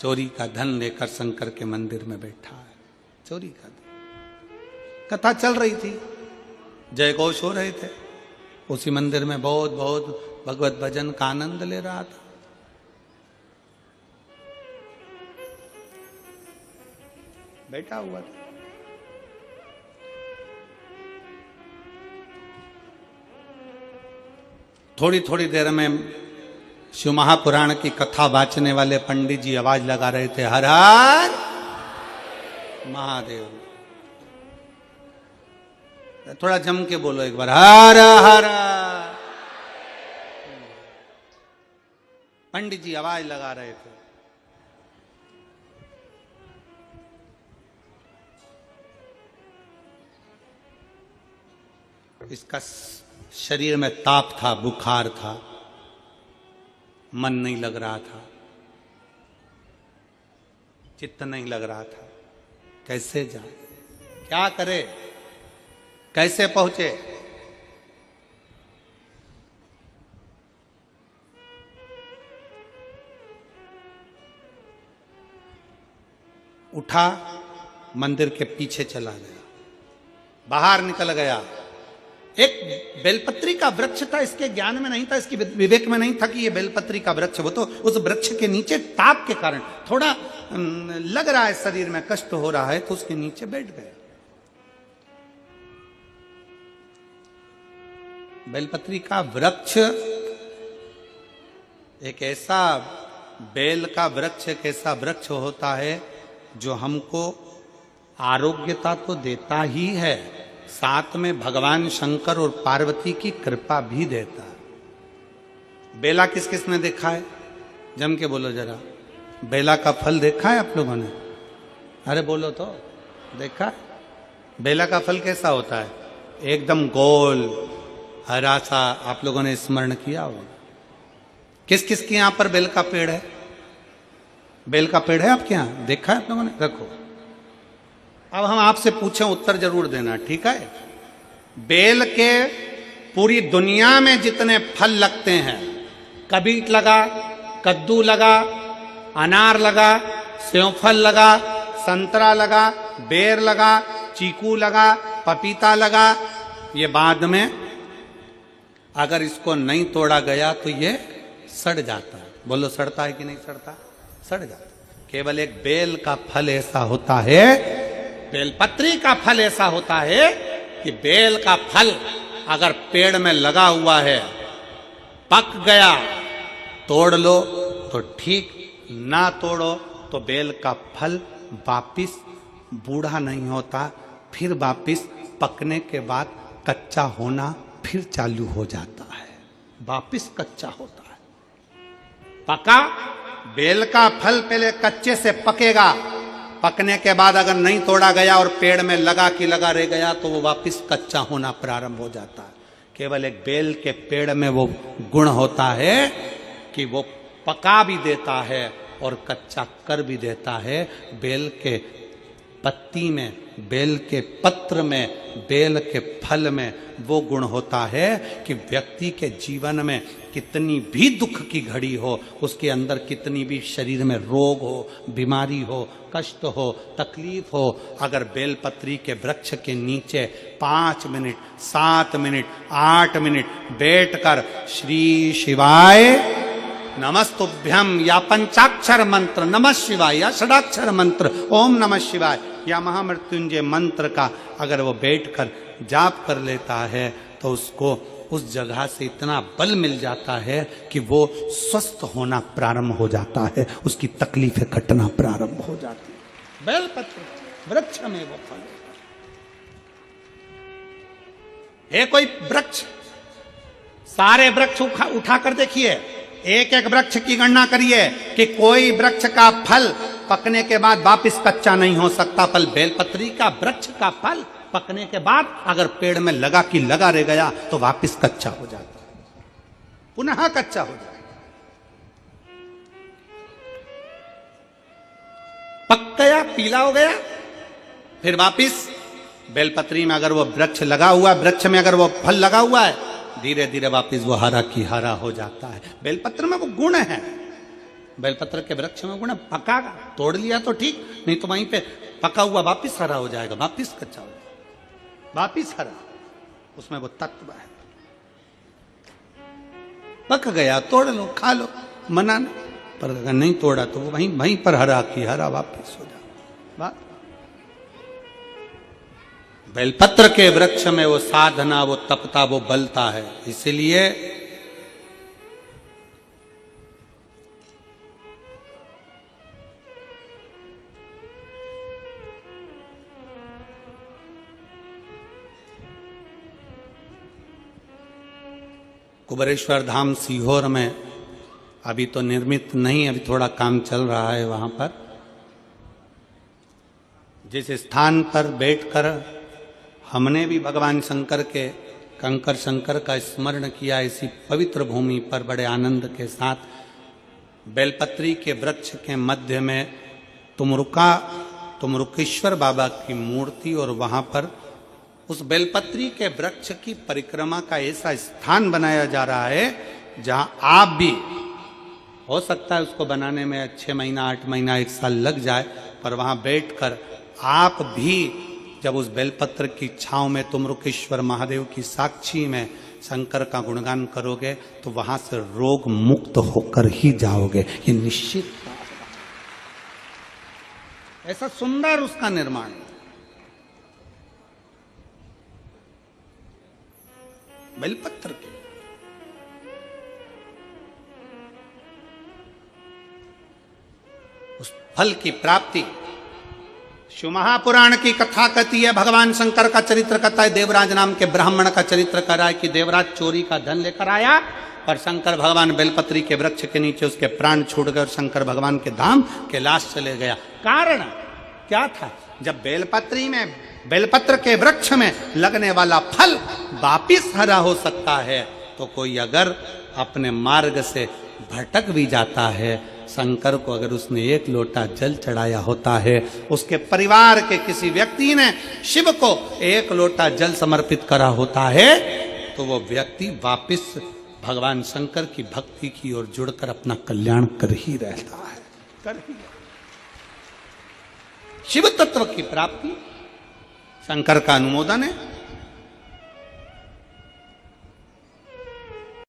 चोरी का धन लेकर शंकर के मंदिर में बैठा है। चोरी का धन, कथा चल रही थी, जय घोष हो रहे थे, उसी मंदिर में बहुत बहुत भगवत भजन का आनंद ले रहा था। बैठा हुआ था। थोड़ी थोड़ी देर में शिव महापुराण की कथा वाचने वाले पंडित जी आवाज लगा रहे थे, हर हर महादेव। थोड़ा जम के बोलो एक बार, हर हर। पंडित जी आवाज लगा रहे थे। इसका शरीर में ताप था, बुखार था, मन नहीं लग रहा था, चित्त नहीं लग रहा था। कैसे जाए, क्या करे, कैसे पहुंचे? उठा, मंदिर के पीछे चला गया, बाहर निकल गया। एक बेलपत्री का वृक्ष था, इसके ज्ञान में नहीं था, इसकी विवेक में नहीं था कि ये बेलपत्री का वृक्ष। वो तो उस वृक्ष के नीचे ताप के कारण थोड़ा लग रहा है, शरीर में कष्ट हो रहा है, तो उसके नीचे बैठ गया। बेलपत्री का वृक्ष एक ऐसा, बेल का वृक्ष एक ऐसा वृक्ष होता है जो हमको आरोग्यता तो देता ही है, साथ में भगवान शंकर और पार्वती की कृपा भी देता है। बेला किस किस ने देखा है? जम के बोलो जरा। बेला का फल देखा है आप लोगों ने? अरे बोलो तो, देखा है? बेला का फल कैसा होता है? एकदम गोल हरा सा। आप लोगों ने स्मरण किया होगा। किस किस के यहां पर बेल का पेड़ है? बेल का पेड़ है आपके यहां? देखा है आप लोगों ने? रखो। अब हम आपसे पूछें, उत्तर जरूर देना, ठीक है? बेल के पूरी दुनिया में जितने फल लगते हैं, कबीट लगा, कद्दू लगा, अनार लगा, सेवफल लगा, संतरा लगा, बेर लगा, चीकू लगा, पपीता लगा, ये बाद में अगर इसको नहीं तोड़ा गया तो ये सड़ जाता है। बोलो, सड़ता है कि नहीं सड़ता? सड़ जाता है। केवल एक बेल का फल ऐसा होता है, बेलपत्री का फल ऐसा होता है कि बेल का फल अगर पेड़ में लगा हुआ है, पक गया, तोड़ लो तो ठीक, ना तोड़ो तो बेल का फल वापिस बूढ़ा नहीं होता, फिर वापिस पकने के बाद कच्चा होना फिर चालू हो जाता है, वापिस कच्चा होता है। पका बेल का फल पहले कच्चे से पकेगा, पकने के बाद अगर नहीं तोड़ा गया और पेड़ में लगा कि लगा रह गया तो वो वापिस कच्चा होना प्रारंभ हो जाता है। केवल एक बेल के पेड़ में वो गुण होता है कि वो पका भी देता है और कच्चा कर भी देता है। बेल के पत्ती में, बेल के पत्र में, बेल के फल में वो गुण होता है कि व्यक्ति के जीवन में कितनी भी दुख की घड़ी हो, उसके अंदर कितनी भी शरीर में रोग हो, बीमारी हो, कष्ट हो, तकलीफ हो, अगर बेलपत्री के वृक्ष के नीचे 5 मिनट, 7 मिनट, 8 मिनट बैठकर श्री शिवाय नमस्तुभ्यम या पंचाक्षर मंत्र नमः शिवाय या षडाक्षर मंत्र ओम नमः शिवाय या महामृत्युंजय मंत्र का अगर वो बैठकर जाप कर लेता है तो उसको उस जगह से इतना बल मिल जाता है कि वो स्वस्थ होना प्रारंभ हो जाता है, उसकी तकलीफें कटना प्रारंभ हो जाती है। बेलपत्र वृक्ष में वो फल है। कोई वृक्ष, सारे वृक्ष उठा कर देखिए, एक एक वृक्ष की गणना करिए कि कोई वृक्ष का फल पकने के बाद वापिस कच्चा नहीं हो सकता। फल बेलपत्री का वृक्ष का फल पकने के बाद अगर पेड़ में लगा कि लगा रह गया तो वापिस कच्चा हो जाता है, पुनः कच्चा हो जाता है। पक गया, पीला हो गया, फिर वापिस बेलपत्री में अगर वो वृक्ष लगा हुआ है, वृक्ष में अगर वो फल लगा हुआ है, धीरे धीरे वापिस वो हरा की हरा हो जाता है। बेलपत्र में वो गुण है, बेलपत्र के वृक्ष में गुण पका, तोड़ लिया तो ठीक, नहीं तो वहीं पे पका हुआ वापिस हरा हो जाएगा, वापिस कच्चा हो जाएगा, वापिस हरा, उसमें वो तत्व है। पक गया तोड़ लो, खा लो, मना नहीं, पर अगर नहीं तोड़ा तो वो वहीं पर हरा की हरा वापिस हो जाए। बात बेलपत्र के वृक्ष में वो साधना, वो तपता, वो बलता है। इसीलिए कुबेरेश्वर धाम सीहोर में अभी तो निर्मित नहीं, अभी थोड़ा काम चल रहा है वहां पर। जिस स्थान पर बैठकर हमने भी भगवान शंकर के, कंकर शंकर का स्मरण किया, इसी पवित्र भूमि पर बड़े आनंद के साथ, बेलपत्री के वृक्ष के मध्य में तुमरुकेश्वर बाबा की मूर्ति, और वहां पर उस बेलपत्री के वृक्ष की परिक्रमा का ऐसा स्थान बनाया जा रहा है जहां आप भी, हो सकता है उसको बनाने में 6 महीना 8 महीना 1 साल लग जाए, पर वहां बैठकर आप भी जब उस बेलपत्र की छांव में तुमरुकेश्वर महादेव की साक्षी में शंकर का गुणगान करोगे तो वहां से रोग मुक्त होकर ही जाओगे, ये निश्चित। ऐसा सुंदर उसका निर्माण, बेलपत्र के। उस फल की प्राप्ति शिव महापुराण की कथा कहती है, भगवान शंकर का चरित्र कहता है, देवराज नाम के ब्राह्मण का चरित्र कर रहा है कि देवराज चोरी का धन लेकर आया और शंकर भगवान बेलपत्री के वृक्ष के नीचे उसके प्राण छूट गए और शंकर भगवान के धाम कैलाश चले गया। कारण क्या था? जब बेलपत्र के वृक्ष में लगने वाला फल वापिस हरा हो सकता है, तो कोई अगर अपने मार्ग से भटक भी जाता है, शंकर को अगर उसने 1 लोटा जल चढ़ाया होता है, उसके परिवार के किसी व्यक्ति ने शिव को 1 लोटा जल समर्पित करा होता है, तो वो व्यक्ति वापिस भगवान शंकर की भक्ति की ओर जुड़कर अपना कल्याण कर ही रहता है, कर ही। शिव तत्व की प्राप्ति, शंकर का अनुमोदन है।